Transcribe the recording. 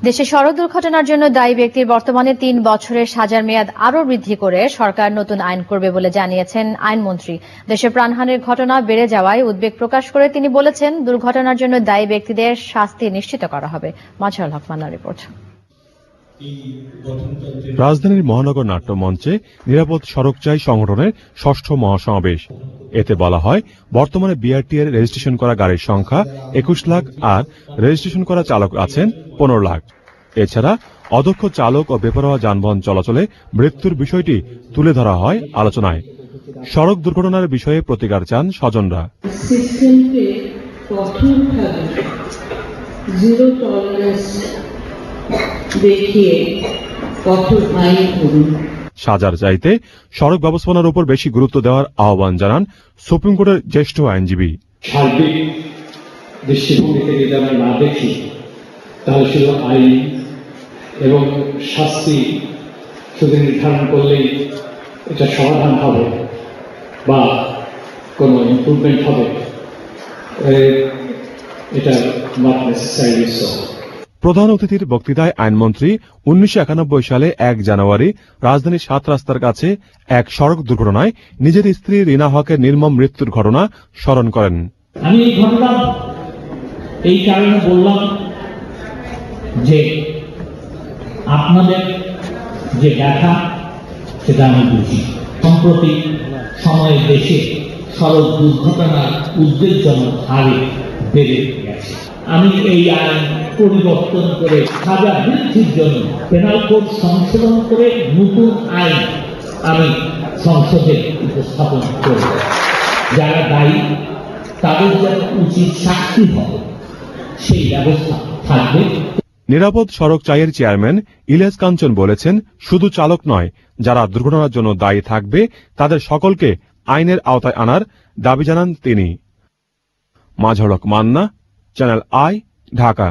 দেশে সড়ক দুর্ঘটনার জন্য দায়ী ব্যক্তির বর্তমানে ৩ বছরের সাজার মেয়াদ আরও বৃদ্ধি করে সরকার নতুন আইন করবে বলে জানিয়েছেন আইনমন্ত্রী। দেশে প্রাণহানির ঘটনা বেড়ে যাওয়ায় উদ্বেগ প্রকাশ করে তিনি বলেছেন, দুর্ঘটনার জন্য দায়ী ব্যক্তিদের শাস্তি নিশ্চিত করা হবে। মাজহারুল হক মান্নার রিপোর্ট। রাজধানীর মহানগর নাট্যমঞ্চে নিরাপদ সড়ক চাই সংগঠনের ৬ষ্ঠ মহাসমাবেশ। এতে বলা হয়, বর্তমানে বিআরটিএর রেজিস্ট্রেশন করা গাড়ির সংখ্যা ২১ লাখ, আর রেজিস্ট্রেশন করা চালক আছেন ১৫ লাখ। এছাড়া অদক্ষ চালক ও বেপরোয়া যানবাহন চলাচলে মৃত্যুর বিষয়টি তুলে ধরা হয় আলোচনায়। সড়ক দুর্ঘটনার বিষয়ে প্রতিকার চান স্বজনরা। সিস্টেমকে কঠোরভাবে জিরো টলারেন্স দেখিয়ে কঠোর আইন করুন। সাজার চাইতে সড়ক ব্যবস্থাপনার উপর বেশি গুরুত্ব দেওয়ার আহ্বান জানান সুপ্রিম কোর্টের জ্যেষ্ঠ আইনজীবী। সার্বিক দৃষ্টিভঙ্গি থেকে যদি আমরা না দেখি, তাহলে শুধু আইন এবং শাস্তি শুধু নির্ধারণ করলেই এটা সমাধান হবে বা কোনো ইমপ্রুভমেন্ট হবে, এটা নট নেসেসারি। প্রধান অতিথির বক্তৃতায় আইনমন্ত্রী ১৯৯১ সালে ১ জানুয়ারি রাজধানীর ৭ রাস্তার কাছে এক সড়ক দুর্ঘটনায় নিজের স্ত্রী রিনা হকের নির্মম মৃত্যুর ঘটনা স্মরণ করেন। আমি এই ঘটনা এই কারণে বললাম যে আপনাদের যে ব্যথা সেটা আমি বুঝি। সম্প্রতি সময়ে দেশে সড়ক দুর্ঘটনার উদ্বেগজনক হারে বেড়ে গেছে। আমি এই আইন পরিবর্তন করে সাজা বৃদ্ধির জন্য পেনাল কোড সংশোধন করে নতুন আইন আমি সংসদে উপস্থাপন করব। যারা দায়ী তাদের যেন উচিত শাস্তি হবে সেই ব্যবস্থা থাকবে। নিরাপদ সড়ক চাইয়ের চেয়ারম্যান ইলিয়াস কাঞ্চন বলেছেন, শুধু চালক নয়, যারা দুর্ঘটনার জন্য দায়ী থাকবে তাদের সকলকে আইনের আওতায় আনার দাবি জানান তিনি। মাজহারুল হক মান্না, চ্যানেল আই, ঢাকা।